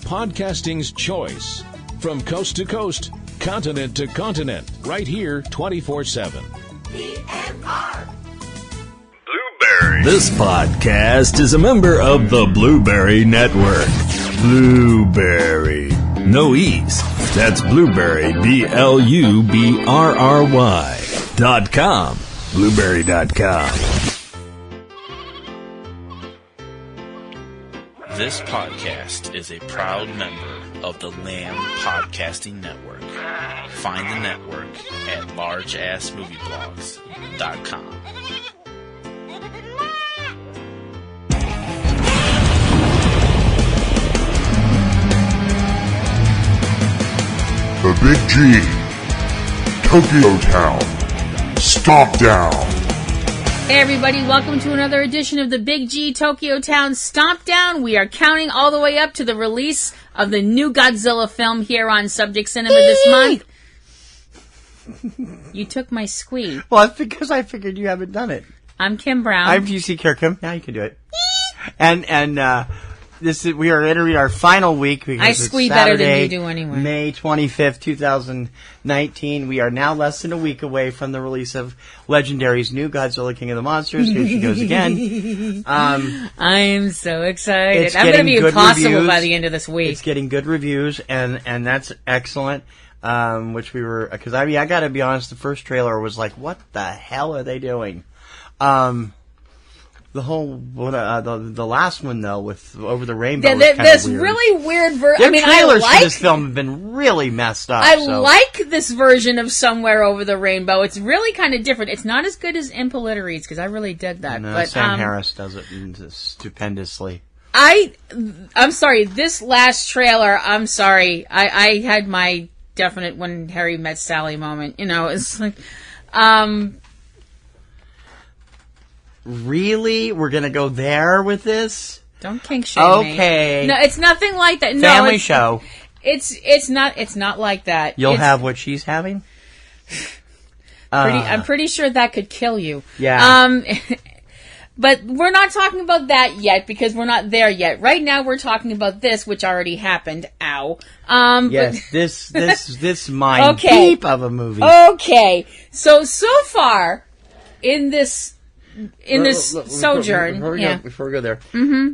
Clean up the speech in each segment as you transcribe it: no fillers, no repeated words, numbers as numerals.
podcasting's choice. From coast to coast, continent to continent, right here 24/7. PNR. Blueberry. This podcast is a member of the Blueberry Network. Blueberry. No E's. That's Blueberry, BLUBRRY.com. Blueberry.com. This podcast is a proud member of the Lamb Podcasting Network. Find the network at largeassmovieblogs.com. The Big G, Tokyo Town, StompDown. Hey everybody, welcome to another edition of the Big G Tokyo Town StompDown. We are counting all the way up to the release of the new Godzilla film here on Subject Cinema this month. You took my squee. Well, it's because I figured you haven't done it. I'm Kim Brown. I'm TC Kirkham. Now you can do it. And we are entering our final week because I it's squee Saturday, better than you do anyway. May 25th, 2019. We are now less than a week away from the release of Legendary's new Godzilla King of the Monsters. Here she goes again. I'm so excited. I'm going to be good impossible reviews. by the end of this week. It's getting good reviews, and that's excellent. Which we were, because I got to be honest, the first trailer was like, what the hell are they doing? The whole the last one though with Over the Rainbow, was kind this of weird. really weird version. Their I mean, trailers I like for this film have been really messed up. I like this version of Somewhere Over the Rainbow. It's really kind of different. It's not as good as Impellitterates because I really did that. No, but Sam Harris does it stupendously. I'm sorry. This last trailer, I'm sorry. I had my definite When Harry Met Sally moment. You know, it's like, Really? We're going to go there with this? don't kink shame me. Okay. No, it's nothing like that. No, Family show. It's not like that. You'll have what she's having? I'm pretty sure that could kill you. Yeah. But we're not talking about that yet because we're not there yet. Right now we're talking about this, which already happened. Ow. Yes, this mind Okay. deep of a movie. Okay. So far in this sojourn, Before we go there,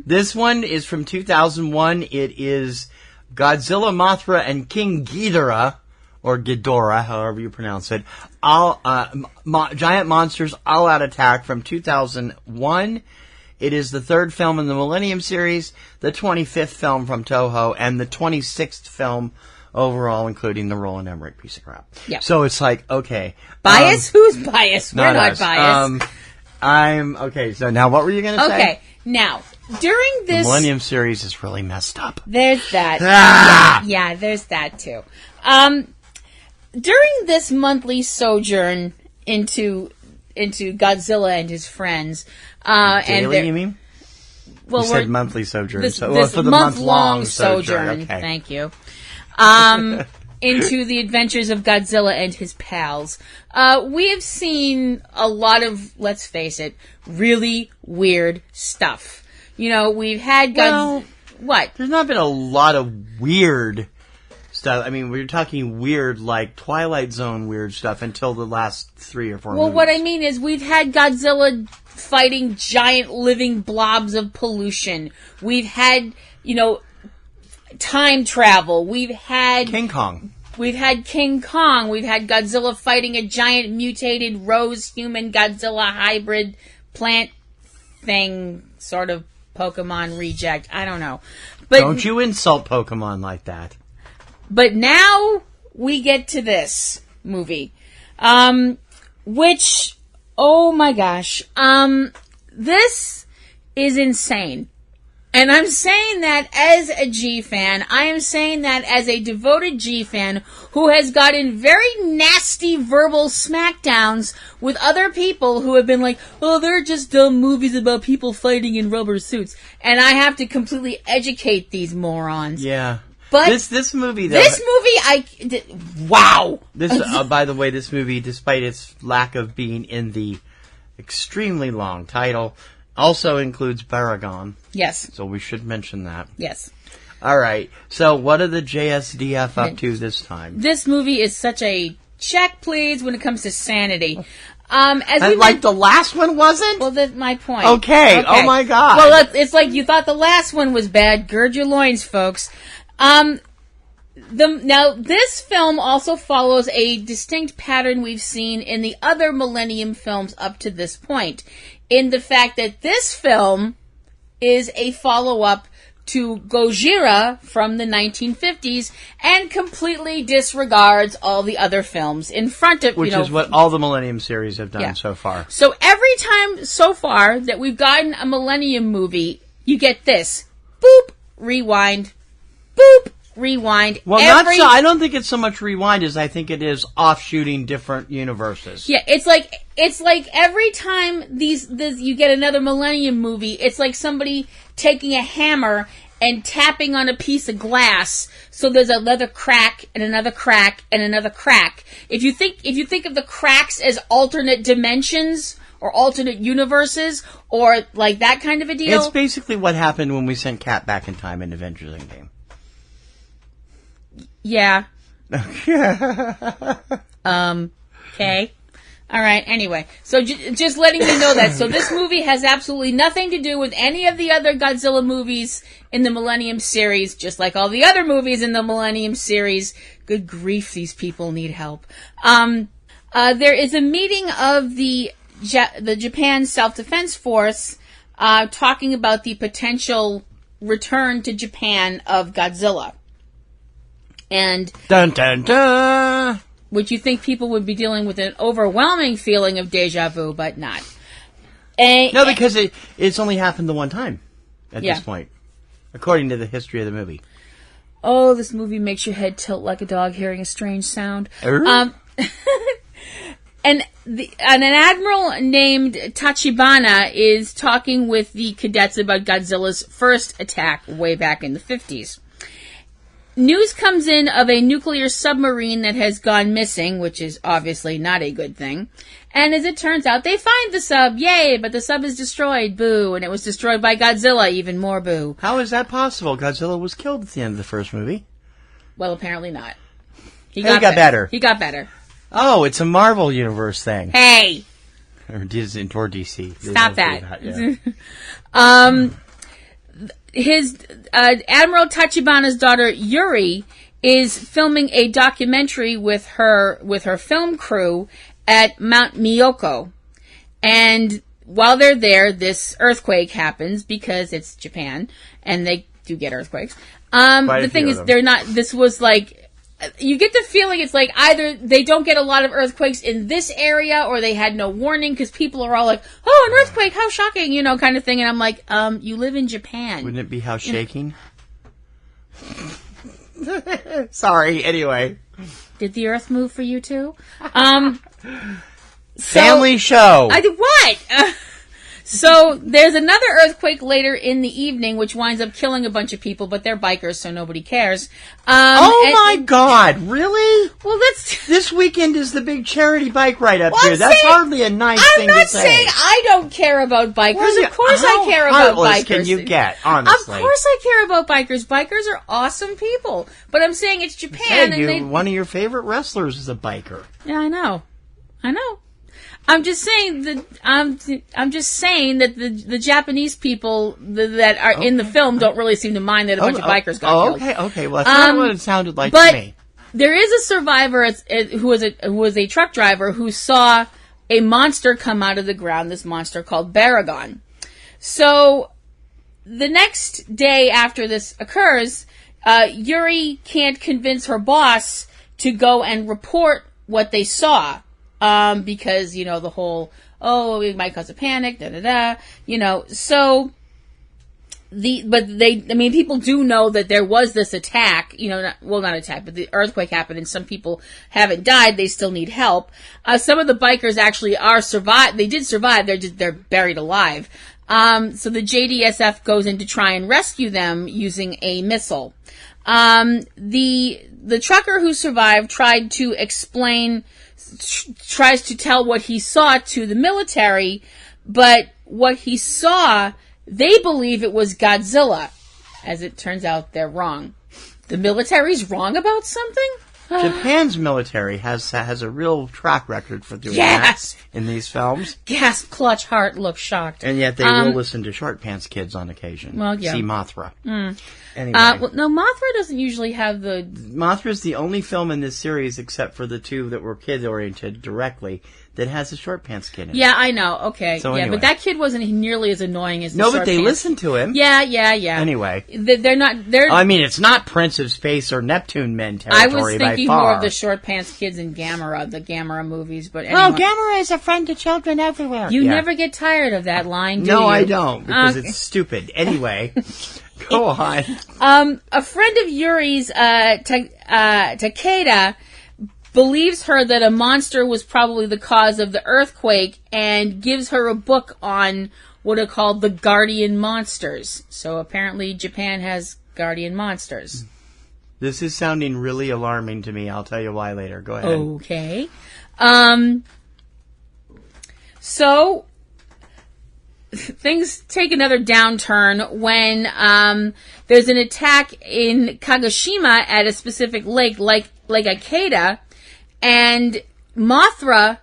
this one is from 2001. It is Godzilla, Mothra, and King Ghidorah, or Ghidorah, however you pronounce it. Giant monsters all out attack from 2001. It is the third film in the Millennium series, the 25th film from Toho, and the 26th film overall, including the Roland Emmerich piece of crap. Yeah. So it's like, okay. bias? Who's biased? We're not us. biased. Okay, so now what were you going to say? Okay. Now, during this... The Millennium series is really messed up. There's that. Ah! Yeah, there's that too. During this monthly sojourn into Godzilla and his friends, Daily, you mean? Well, You said monthly sojourn. This for the month-long sojourn. Okay. Thank you. Into the adventures of Godzilla and his pals. We have seen a lot of, let's face it, really weird stuff. You know, we've had what? There's not been a lot of weird stuff. I mean, we're talking weird, like Twilight Zone weird stuff until the last 3 or 4 Well, movies. what I mean is we've had Godzilla fighting giant living blobs of pollution. We've had, time travel. We've had King Kong. We've had King Kong. We've had Godzilla fighting a giant mutated rose human Godzilla hybrid plant thing, sort of Pokemon reject. I don't know. But Don't you insult Pokemon like that. But now we get to this movie, which, oh my gosh, this is insane. And I'm saying that as a G fan. I am saying that as a devoted G fan who has gotten very nasty verbal smackdowns with other people who have been like, oh, they're just dumb movies about people fighting in rubber suits. And I have to completely educate these morons. Yeah. But this movie, though. Wow. This, by the way, this movie, despite its lack of being in the extremely long title, also includes Baragon. Yes. So we should mention that. Yes. All right. So what are the JSDF up to this time? This movie is such a check, please, when it comes to sanity. The last one wasn't? Well, that's my point. Okay. Oh, my God. Well, it's like you thought the last one was bad. Gird your loins, folks. Now, this film also follows a distinct pattern we've seen in the other Millennium films up to this point, in the fact that this film is a follow-up to Gojira from the 1950s and completely disregards all the other films in front of, Which is what all the Millennium series have done so far. So every time so far that we've gotten a Millennium movie, you get this. Boop, rewind. Boop, rewind. Well, I don't think it's so much rewind as I think it is offshooting different universes. Yeah, it's like every time you get another Millennium movie, it's like somebody taking a hammer and tapping on a piece of glass, so there's another crack and another crack and another crack. If you think of the cracks as alternate dimensions or alternate universes or like that kind of a deal, it's basically what happened when we sent Kat back in time in Avengers Endgame. Yeah. Okay. All right. Anyway, so just letting you know that. So this movie has absolutely nothing to do with any of the other Godzilla movies in the Millennium series, just like all the other movies in the Millennium series. Good grief, these people need help. There is a meeting of the Japan Self-Defense Force talking about the potential return to Japan of Godzilla. And dun dun dun. Which you think people would be dealing with an overwhelming feeling of deja vu, but not. No, because it's only happened the one time at this point, according to the history of the movie. Oh, this movie makes your head tilt like a dog hearing a strange sound. And an admiral named Tachibana is talking with the cadets about Godzilla's first attack way back in the 50s. News comes in of a nuclear submarine that has gone missing, which is obviously not a good thing. And as it turns out, they find the sub, yay, but the sub is destroyed, boo, and it was destroyed by Godzilla, even more boo. How is that possible? Godzilla was killed at the end of the first movie. Well, apparently not. He got better. He got better. Oh, it's a Marvel Universe thing. Hey! Or DC. Stop that. Yeah. His Admiral Tachibana's daughter Yuri is filming a documentary with her film crew at Mount Miyoko, and while they're there, this earthquake happens because it's Japan and they do get earthquakes. The thing is, they're not. This was like. You get the feeling it's like either they don't get a lot of earthquakes in this area or they had no warning because people are all like, oh, an earthquake, how shocking, kind of thing. And I'm like, you live in Japan. Wouldn't it be how shaking? Sorry, anyway. Did the earth move for you too? Family show. What? So there's another earthquake later in the evening, which winds up killing a bunch of people, but they're bikers, so nobody cares. My God, really? Well, this weekend is the big charity bike ride up here. That's hardly a nice thing to say. I'm not saying I don't care about bikers. Well, of course I care about bikers. Can you get, honestly? Of course I care about bikers. Bikers are awesome people. But I'm saying it's Japan. One of your favorite wrestlers is a biker. Yeah, I know. I'm just saying that the Japanese people that are in the film don't really seem to mind that a bunch of bikers got killed. Okay. Well, that's not what it sounded like to me. There is a survivor who was a truck driver who saw a monster come out of the ground. This monster called Baragon. So the next day after this occurs, Yuri can't convince her boss to go and report what they saw. Because, the whole, it might cause a panic, so people do know that there was this attack, not attack, but the earthquake happened and some people haven't died, they still need help. Some of the bikers actually they did survive, they're buried alive. So the JDSF goes in to try and rescue them using a missile. The trucker who survived tries to tell what he saw to the military, but what he saw, they believe it was Godzilla. As it turns out, they're wrong. The military's wrong about something? Japan's military has a real track record for doing that in these films. Gasp, clutch, heart, look shocked. And yet they will listen to Short Pants Kids on occasion. Well, yeah. See Mothra. Anyway. No, Mothra doesn't usually have the... Mothra's the only film in this series, except for the two that were kid-oriented directly, that has a Short Pants Kid in it. Yeah, I know. Okay. So yeah, anyway. but that kid wasn't nearly as annoying as the No, Short but they Pants. listen to him. Yeah. Anyway. They're not... I mean, it's not Prince of Space or Neptune Men territory I was thinking by far. more of the Short Pants Kids in Gamera, the Gamera movies, but anyway. Oh, Gamera is a friend to children everywhere. You never get tired of that line, do you? No, I don't, because it's stupid. Anyway, go on. A friend of Yuri's, Takeda, believes her that a monster was probably the cause of the earthquake and gives her a book on what are called the guardian monsters. So apparently Japan has guardian monsters. This is sounding really alarming to me. I'll tell you why later. Go ahead. Okay. So things take another downturn when there's an attack in Kagoshima at a specific lake, like Akeda, and Mothra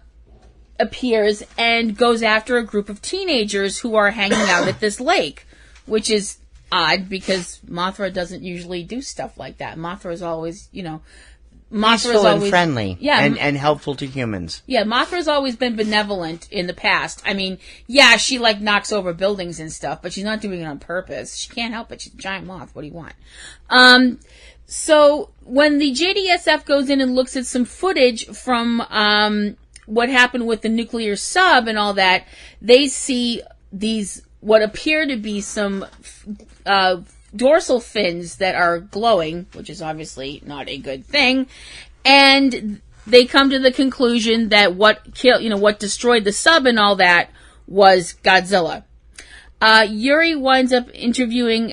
appears and goes after a group of teenagers who are hanging out at this lake, which is odd because Mothra doesn't usually do stuff like that. Mothra is always, Peaceful and friendly. Yeah, and helpful to humans. Yeah, Mothra's always been benevolent in the past. I mean, yeah, she knocks over buildings and stuff, but she's not doing it on purpose. She can't help it. She's a giant moth. What do you want? So when the JDSF goes in and looks at some footage from what happened with the nuclear sub and all that, they see these what appear to be some dorsal fins that are glowing, which is obviously not a good thing, and they come to the conclusion that what destroyed the sub and all that was Godzilla. Yuri winds up interviewing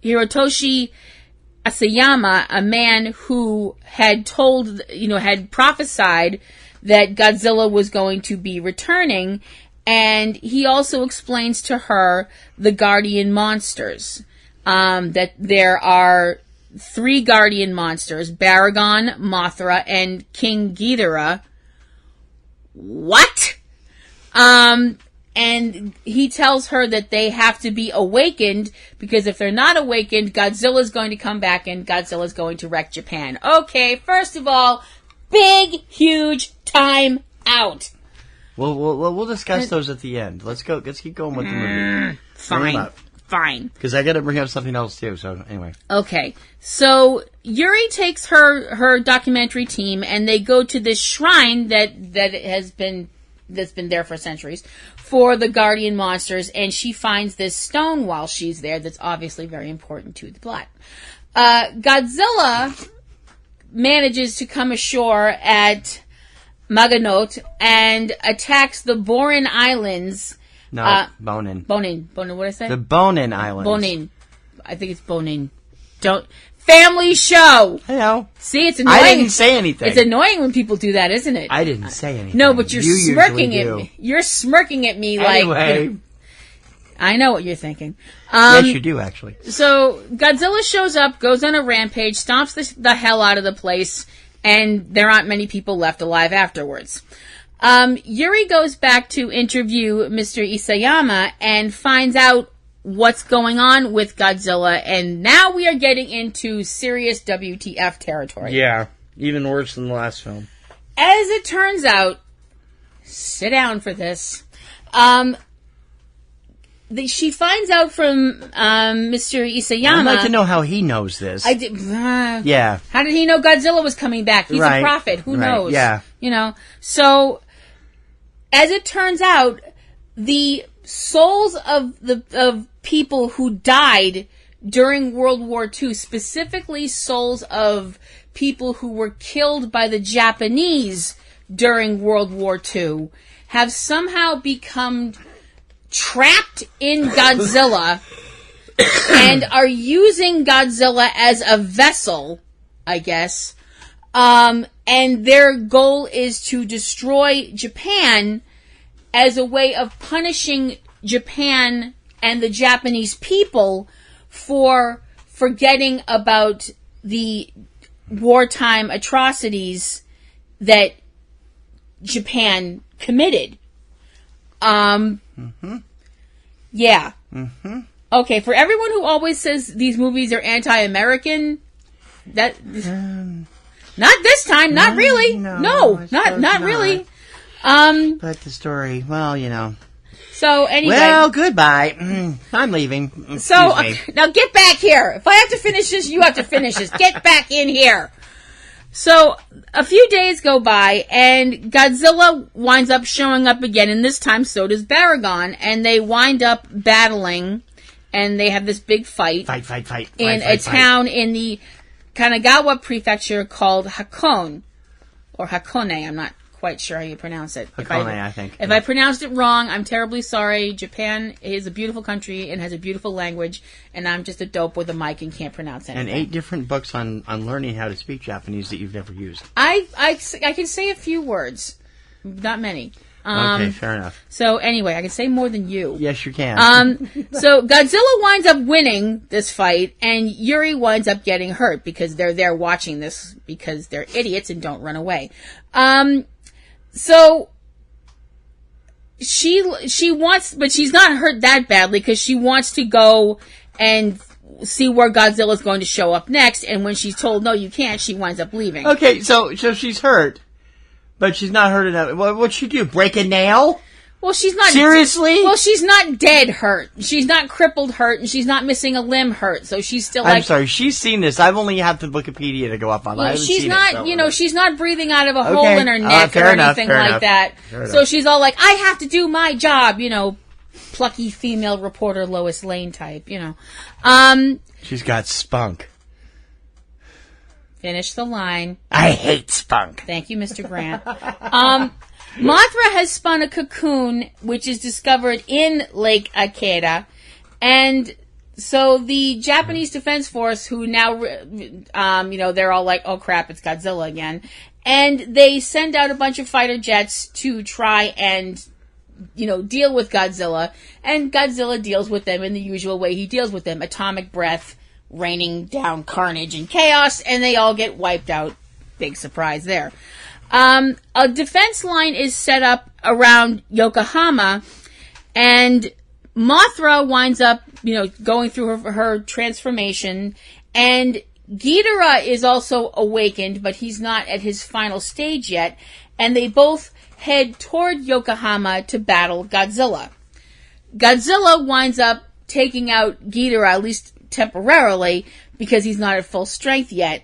Hirotoshi Asayama, a man who had had prophesied that Godzilla was going to be returning, and he also explains to her the guardian monsters, that there are 3 guardian monsters, Baragon, Mothra, and King Ghidorah. What? And he tells her that they have to be awakened, because if they're not awakened, Godzilla's going to come back and Godzilla's going to wreck Japan. Okay, first of all, big, huge time out. We'll discuss those at the end. Let's keep going with the movie. Fine. Because I got to bring up something else too. So anyway. Okay. So Yuri takes her documentary team and they go to this shrine that's been there for centuries for the guardian monsters, and she finds this stone while she's there that's obviously very important to the plot. Godzilla manages to come ashore at Maganote and attacks the Bonin Islands. No, Bonin. Bonin, what did I say? The Bonin Islands. Bonin. I think it's Bonin. Family show! I know. See, it's annoying. I didn't say anything. It's annoying when people do that, isn't it? I didn't say anything. No, but you're smirking at me. You're smirking at me anyway. I know what you're thinking. Yes, you do, actually. So, Godzilla shows up, goes on a rampage, stomps the hell out of the place, and there aren't many people left alive afterwards. Yuri goes back to interview Mr. Isayama and finds out what's going on with Godzilla, and now we are getting into serious WTF territory. Yeah, even worse than the last film. As it turns out, sit down for this, she finds out from Mr. Isayama... I'd like to know how he knows this. Yeah. How did he know Godzilla was coming back? He's a prophet. Who knows? Yeah. So, as it turns out, the souls of people who died during World War II, specifically souls of people who were killed by the Japanese during World War II, have somehow become trapped in Godzilla and are using Godzilla as a vessel, I guess. And their goal is to destroy Japan as a way of punishing Japan and the Japanese people for forgetting about the wartime atrocities that Japan committed. Yeah. Mm-hmm. Okay, for everyone who always says these movies are anti-American, not this time, not really. No, not really. But the story, well, you know. So anyway. Well, goodbye. I'm leaving. So now get back here. If I have to finish this, you have to finish this. Get back in here. So a few days go by, and Godzilla winds up showing up again, and this time so does Baragon, and they wind up battling, and they have this big fight. In a town in the Kanagawa prefecture called Hakone, or Hakone. I'm not quite sure how you pronounce it. Hakone, I think. If I pronounced it wrong, I'm terribly sorry. Japan is a beautiful country and has a beautiful language, and I'm just a dope with a mic and can't pronounce anything. And 8 different books on learning how to speak Japanese that you've never used. I can say a few words. Not many. Okay, fair enough. So anyway, I can say more than you. Yes, you can. So Godzilla winds up winning this fight, and Yuri winds up getting hurt because they're there watching this because they're idiots and don't run away. So she wants, but she's not hurt that badly because she wants to go and see where Godzilla's going to show up next. And when she's told no, you can't, she winds up leaving. Okay, so she's hurt. But she's not hurt enough. What'd she do? Break a nail? Well, she's not... Seriously? Well, she's not dead hurt. She's not crippled hurt, and she's not missing a limb hurt. So she's still like... I'm sorry, she's seen this. I've only had the Wikipedia to go up on. Yeah, I haven't she's seen not, it, so she's not breathing out of a hole in her neck or anything like that. So she's all like, I have to do my job, plucky female reporter Lois Lane type, She's got spunk. Finish the line. I hate spunk. Thank you, Mr. Grant. Mothra has spun a cocoon, which is discovered in Lake Akeda. And so the Japanese Defense Force, who now, they're all like, oh crap, it's Godzilla again. And they send out a bunch of fighter jets to try and, deal with Godzilla. And Godzilla deals with them in the usual way he deals with them. Atomic breath, raining down carnage and chaos, and they all get wiped out. Big surprise there. A defense line is set up around Yokohama, and Mothra winds up, going through her transformation, and Ghidorah is also awakened, but he's not at his final stage yet, and they both head toward Yokohama to battle Godzilla. Godzilla winds up taking out Ghidorah, at least temporarily, because he's not at full strength yet.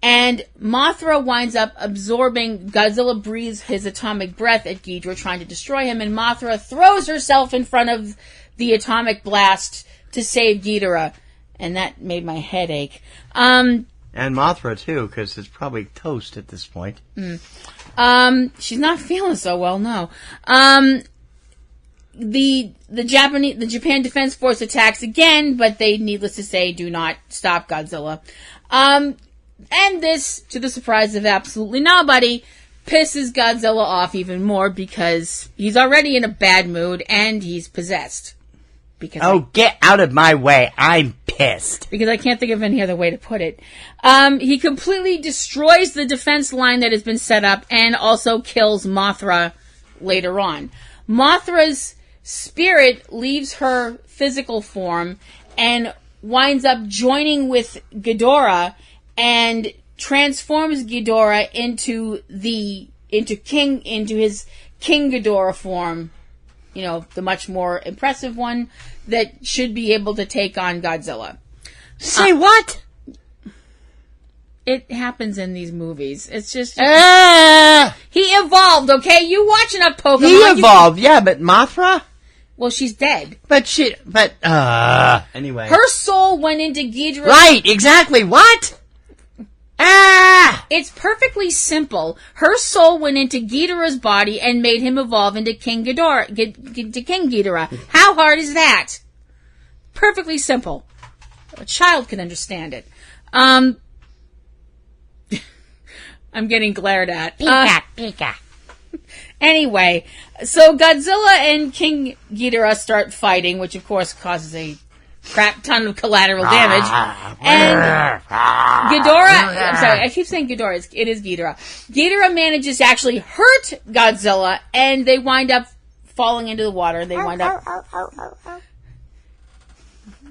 And Mothra winds up absorbing, Godzilla breathes his atomic breath at Ghidorah, trying to destroy him, and Mothra throws herself in front of the atomic blast to save Ghidorah. And that made my head ache. And Mothra, too, because it's probably toast at this point. She's not feeling so well, no. The Japan Defense Force attacks again, but they, needless to say, do not stop Godzilla. And this, to the surprise of absolutely nobody, pisses Godzilla off even more because he's already in a bad mood and he's possessed. Get out of my way. I'm pissed. Because I can't think of any other way to put it. He completely destroys the defense line that has been set up and also kills Mothra later on. Mothra's spirit leaves her physical form and winds up joining with Ghidorah and transforms Ghidorah into his King Ghidorah form, the much more impressive one that should be able to take on Godzilla. Say what? It happens in these movies. It's just... He evolved, okay? You watch enough Pokemon. He evolved, yeah, but Mothra? Well, she's dead. Anyway. Her soul went into Ghidorah. Right, exactly. What? It's perfectly simple. Her soul went into Ghidorah's body and made him evolve into King Ghidorah. How hard is that? Perfectly simple. A child can understand it. I'm getting glared at. Pika. Anyway, so Godzilla and King Ghidorah start fighting, which of course causes a crap ton of collateral damage. And Ghidorah, I'm sorry, I keep saying Ghidorah, it is Ghidorah. Ghidorah manages to actually hurt Godzilla, and they wind up falling into the water. They wind up...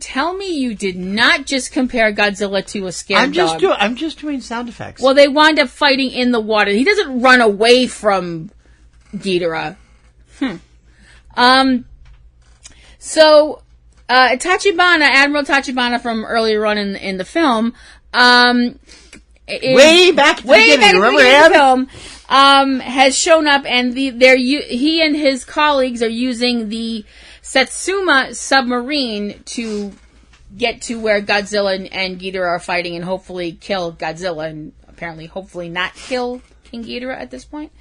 Tell me you did not just compare Godzilla to a scared dog. I'm just doing sound effects. Well, they wind up fighting in the water. He doesn't run away from Ghidorah. So, Tachibana, Admiral Tachibana from earlier on in the film, way back at the beginning of the film, has shown up, and he and his colleagues are using the Satsuma submarine to get to where Godzilla and Ghidorah are fighting and hopefully kill Godzilla and apparently hopefully not kill King Ghidorah at this point.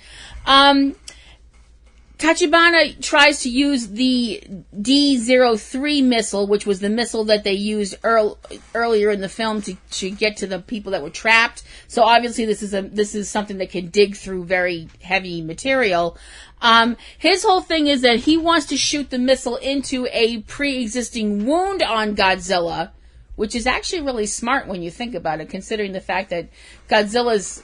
Tachibana tries to use the D-03 missile, which was the missile that they used earlier in the film to get to the people that were trapped. So obviously this is something that can dig through very heavy material. His whole thing is that he wants to shoot the missile into a pre-existing wound on Godzilla, which is actually really smart when you think about it, considering the fact that Godzilla's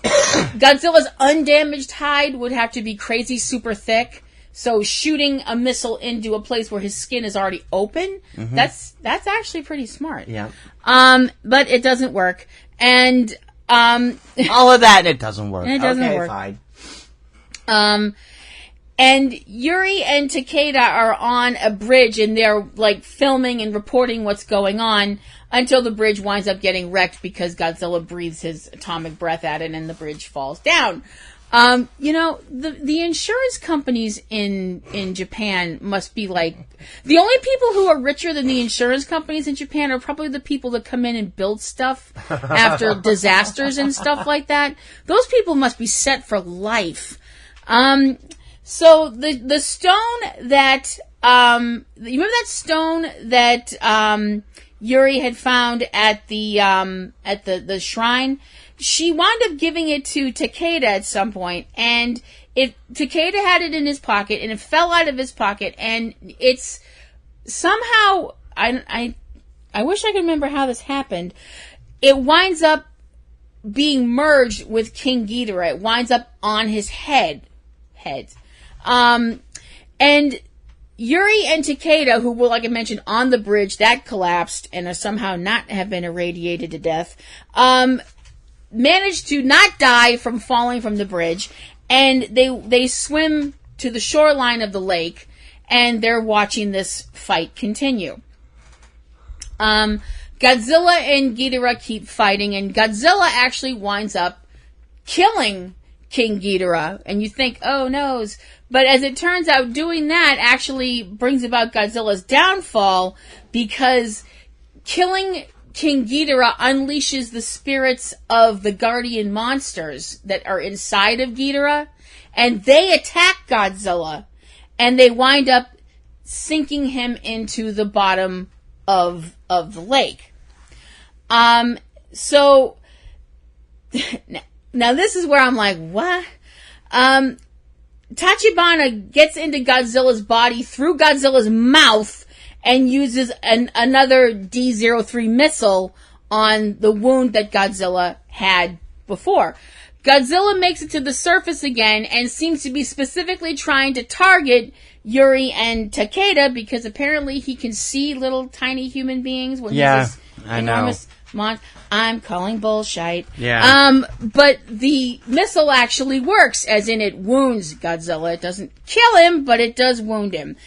undamaged hide would have to be crazy super thick. So shooting a missile into a place where his skin is already open, that's actually pretty smart. Yeah. But it doesn't work. And all of that, it doesn't work. It doesn't work. Fine. And Yuri and Takeda are on a bridge, and they're like filming and reporting what's going on until the bridge winds up getting wrecked because Godzilla breathes his atomic breath at it, and the bridge falls down. The insurance companies in Japan must be like, the only people who are richer than the insurance companies in Japan are probably the people that come in and build stuff after disasters and stuff like that. Those people must be set for life. So the stone that, you remember that stone that, Yuri had found at the shrine? She wound up giving it to Takeda at some point, and Takeda had it in his pocket, and it fell out of his pocket, and it's somehow, I wish I could remember how this happened. It winds up being merged with King Ghidorah. It winds up on his head. And Yuri and Takeda, who were, like I mentioned, on the bridge, that collapsed and are somehow not have been irradiated to death, managed to not die from falling from the bridge, and they swim to the shoreline of the lake, and they're watching this fight continue. Godzilla and Ghidorah keep fighting, and Godzilla actually winds up killing King Ghidorah, and you think, oh noes, but as it turns out, doing that actually brings about Godzilla's downfall, because killing King Ghidorah unleashes the spirits of the guardian monsters that are inside of Ghidorah, and they attack Godzilla, and they wind up sinking him into the bottom of the lake. So now this is where I'm like, what? Tachibana gets into Godzilla's body through Godzilla's mouth and uses another D-03 missile on the wound that Godzilla had before. Godzilla makes it to the surface again and seems to be specifically trying to target Yuri and Takeda, because apparently he can see little tiny human beings when he's this enormous monster. I'm calling bullshit. Yeah. But the missile actually works, as in it wounds Godzilla. It doesn't kill him, but it does wound him.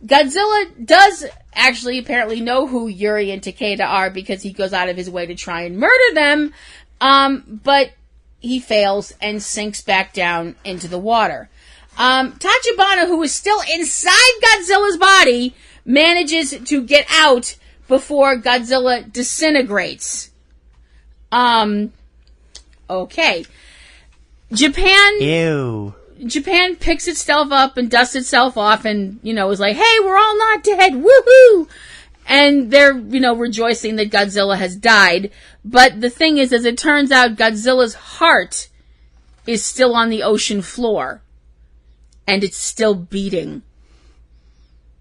Godzilla does actually apparently know who Yuri and Takeda are, because he goes out of his way to try and murder them, but he fails and sinks back down into the water. Tachibana, who is still inside Godzilla's body, manages to get out before Godzilla disintegrates. Okay. Japan picks itself up and dusts itself off and, is like, hey, we're all not dead, woohoo! And they're, rejoicing that Godzilla has died. But the thing is, as it turns out, Godzilla's heart is still on the ocean floor. and it's still beating,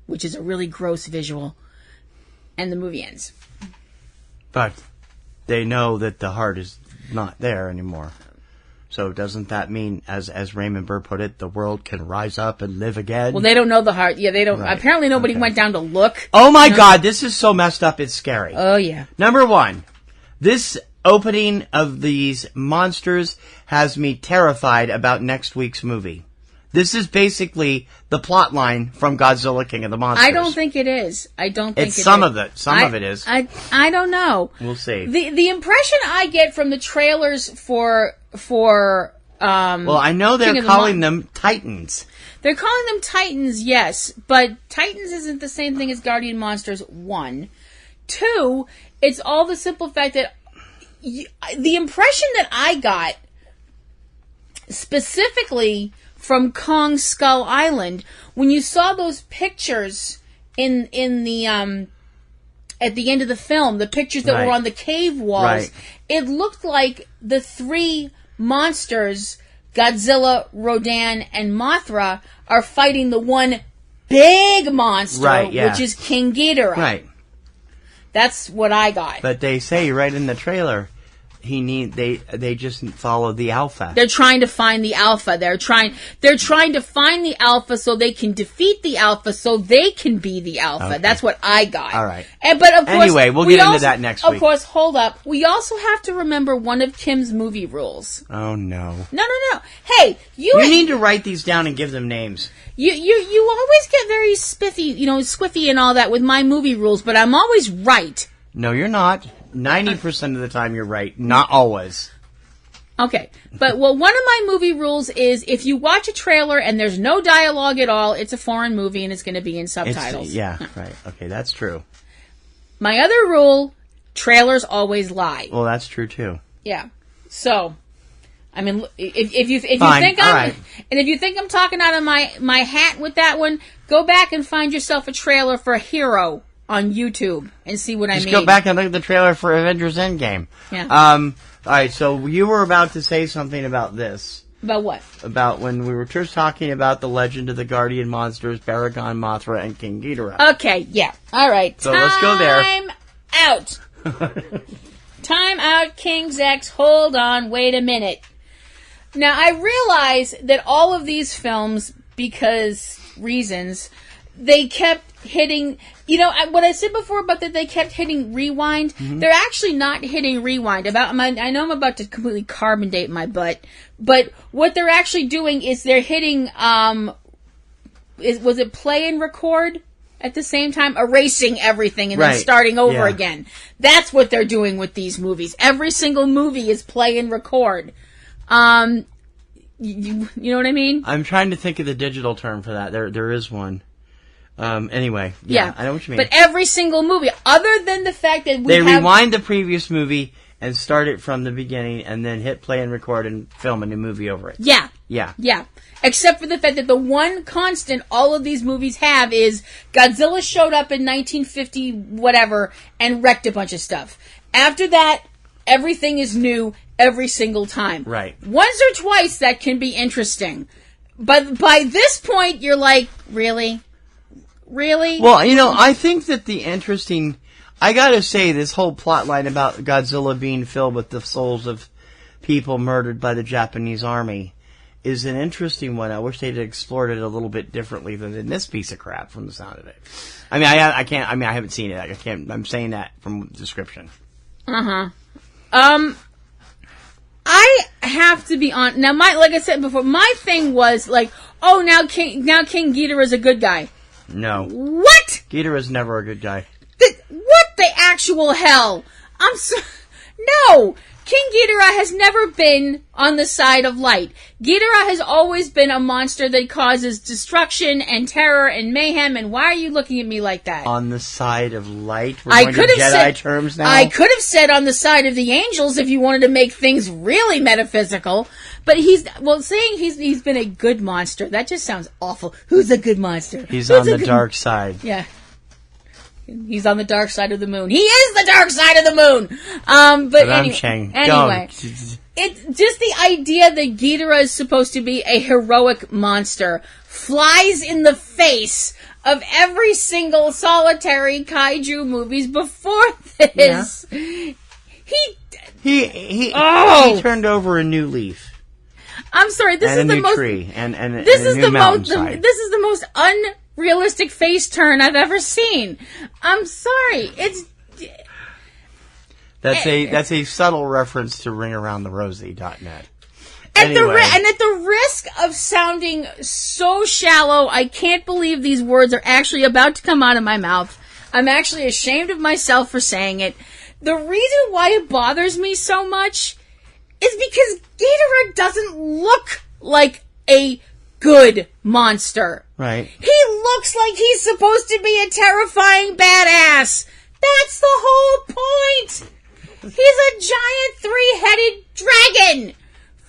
which is a really gross visual. And the movie ends. But they know that the heart is not there anymore. So doesn't that mean, as Raymond Burr put it, the world can rise up and live again? Well, they don't know the heart. Yeah, they don't. Right. Apparently nobody went down to look. Oh my God, this is so messed up, it's scary. Oh, yeah. Number one, this opening of these monsters has me terrified about next week's movie. This is basically the plot line from Godzilla King of the Monsters. I don't think it is. I don't think it's it some is. of it. Some of it is. I don't know. We'll see. The impression I get from the trailers for well, I know they're calling them Titans. They're calling them Titans, yes, but Titans isn't the same thing as Guardian Monsters 1. 2, it's all the simple fact that the impression that I got specifically from Kong Skull Island, when you saw those pictures in the at the end of the film, the pictures that were on the cave walls, it looked like the three monsters, Godzilla, Rodan, and Mothra, are fighting the one big monster, which is King Ghidorah. Right. That's what I got. But they say right in the trailer, they just follow the alpha. They're trying to find the alpha. They're trying to find the alpha so they can defeat the alpha so they can be the alpha. Okay. That's what I got. All right. But of course, anyway, we'll get into that next week. Of course, hold up. We also have to remember one of Kim's movie rules. Oh no. No. Hey, you need to write these down and give them names. You always get very spiffy, squiffy and all that with my movie rules, but I'm always right. No, you're not. 90% of the time you're right. Not always. Okay. But, one of my movie rules is if you watch a trailer and there's no dialogue at all, it's a foreign movie and it's going to be in subtitles. Right. Okay, that's true. My other rule, trailers always lie. Well, that's true too. Yeah. So, I mean, if you think I'm talking out of my hat with that one, go back and find yourself a trailer for Hero on YouTube and see what I mean. Just go back and look at the trailer for Avengers Endgame. Yeah. All right, so you were about to say something about this. About what? About when we were just talking about the legend of the Guardian Monsters, Baragon, Mothra, and King Ghidorah. Okay, yeah. All right. So let's go there. Time out. Time out, King's X. Hold on. Wait a minute. Now, I realize that all of these films, because reasons, they kept hitting, what I said before about that they kept hitting rewind, they're actually not hitting rewind. I know I'm about to completely carbon date my butt, but what they're actually doing is they're hitting, was it play and record at the same time? Erasing everything and then starting over again. That's what they're doing with these movies. Every single movie is play and record. You know what I mean? I'm trying to think of the digital term for that. There is one. Anyway, I know what you mean. But every single movie, other than the fact that they rewind the previous movie and start it from the beginning and then hit play and record and film a new movie over it. Yeah. Except for the fact that the one constant all of these movies have is Godzilla showed up in 1950 whatever and wrecked a bunch of stuff. After that, everything is new every single time. Right. Once or twice that can be interesting. But by this point you're like, really? Really? Well, I think that I gotta say, this whole plot line about Godzilla being filled with the souls of people murdered by the Japanese army is an interesting one. I wish they'd explored it a little bit differently than in this piece of crap from the sound of it. I mean, I haven't seen it. I'm saying that from description. I have to be on, now like I said before, my thing was like, oh, now King Ghidorah is a good guy. No. What? Ghidorah's never a good guy. What the actual hell? No! King Ghidorah has never been on the side of light. Ghidorah has always been a monster that causes destruction and terror and mayhem, and why are you looking at me like that? On the side of light? We're going to Jedi terms now? I could have said on the side of the angels if you wanted to make things really metaphysical. But saying he's been a good monster, that just sounds awful. Who's a good monster? He's on the dark side. Yeah. He's on the dark side of the moon. He is the dark side of the moon! But anyway. It's just the idea that Ghidorah is supposed to be a heroic monster flies in the face of every single solitary kaiju movies before this. Yeah. He turned over a new leaf. I'm sorry. This is the most tree and this a is new the mountainside. most. This is the most unrealistic face turn I've ever seen. I'm sorry. That's a subtle reference to ringaroundtherosie.net. At the risk of sounding so shallow, I can't believe these words are actually about to come out of my mouth. I'm actually ashamed of myself for saying it. The reason why it bothers me so much is because Ghidorah doesn't look like a good monster. Right. He looks like he's supposed to be a terrifying badass. That's the whole point. He's a giant three-headed dragon.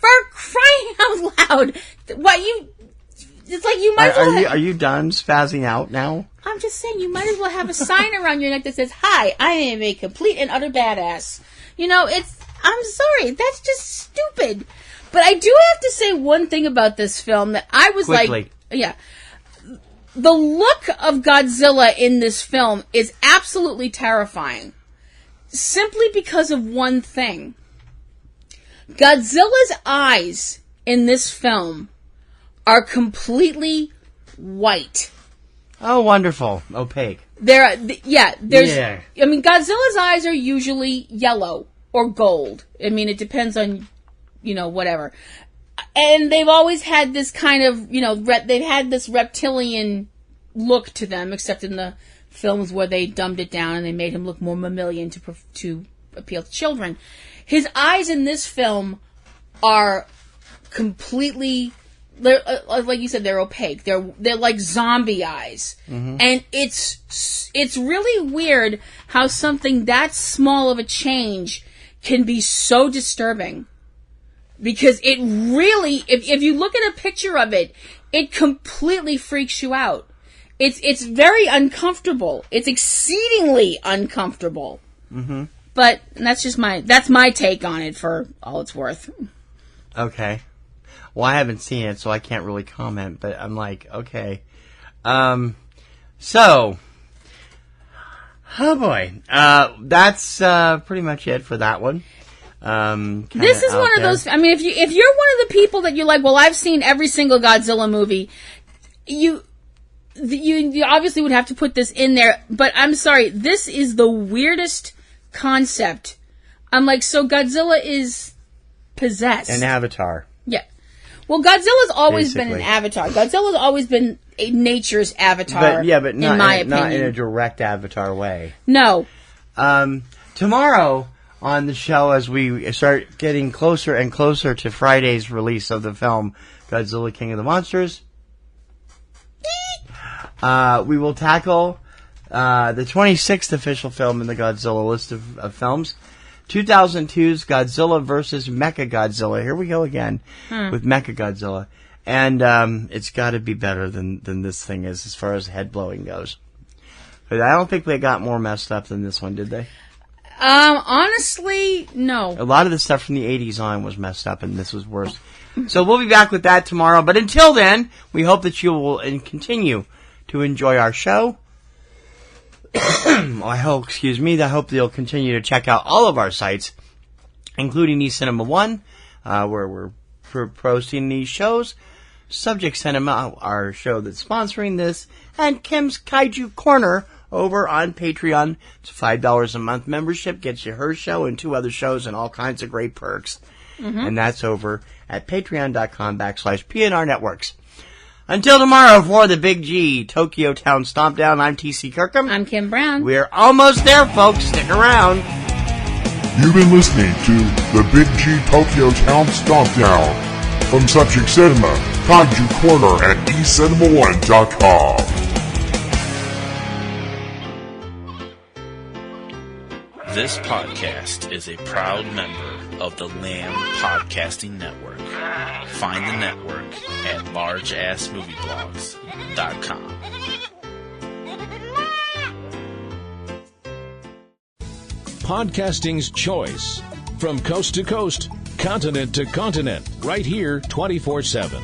For crying out loud. It's like you might as well Are you done spazzing out now? I'm just saying, you might as well have a sign around your neck that says, "Hi, I am a complete and utter badass." I'm sorry, that's just stupid. But I do have to say one thing about this film that I was Quickly. The look of Godzilla in this film is absolutely terrifying. Simply because of one thing. Godzilla's eyes in this film are completely white. Oh, wonderful. Opaque. I mean, Godzilla's eyes are usually yellow or gold. I mean, it depends on, whatever. And they've always had this kind of, they've had this reptilian look to them, except in the films where they dumbed it down and they made him look more mammalian to appeal to children. His eyes in this film are completely, like you said, they're opaque. They're like zombie eyes. Mm-hmm. And it's really weird how something that small of a change can be so disturbing. Because it really, if you look at a picture of it, it completely freaks you out. It's very uncomfortable. It's exceedingly uncomfortable. Mm-hmm. But that's my take on it for all it's worth. Okay. Well, I haven't seen it, so I can't really comment, but I'm like, okay. So, oh boy. That's pretty much it for that one. This is one of those, I mean, if you're one of the people that you're like, well, I've seen every single Godzilla movie, you obviously would have to put this in there, but I'm sorry, this is the weirdest concept. I'm like, so Godzilla is possessed. An avatar. Yeah. Well, Godzilla's always been an avatar. Godzilla's always been nature's avatar. But not, in my opinion. Not in a direct avatar way. No. Tomorrow on the show, as we start getting closer and closer to Friday's release of the film Godzilla King of the Monsters, we will tackle the 26th official film in the Godzilla list of films, 2002's Godzilla vs. Mechagodzilla. Here we go again with Mechagodzilla. And it's got to be better than this thing is as far as head blowing goes. But I don't think they got more messed up than this one, did they? Honestly, no. A lot of the stuff from the 80s on was messed up, and this was worse. So we'll be back with that tomorrow. But until then, we hope that you will continue to enjoy our show. I hope that you'll continue to check out all of our sites, including eCinemaOne, where we're posting these shows, Subject Cinema, our show that's sponsoring this, and Kim's Kaiju Corner over on Patreon. It's $5 a month membership, gets you her show and 2 other shows and all kinds of great perks. Mm-hmm. And that's over at patreon.com/PNRNetworks. Until tomorrow, for the Big G, Tokyo Town StompDown, I'm TC Kirkham. I'm Kim Brown. We're almost there, folks. Stick around. You've been listening to the Big G Tokyo Town StompDown from Subject Cinema, Kaiju Corner at eCinemaOne.com. This podcast is a proud member of the Lamb Podcasting Network. Find the network at largeassmovieblogs.com. Podcasting's choice. From coast to coast, continent to continent, right here 24/7.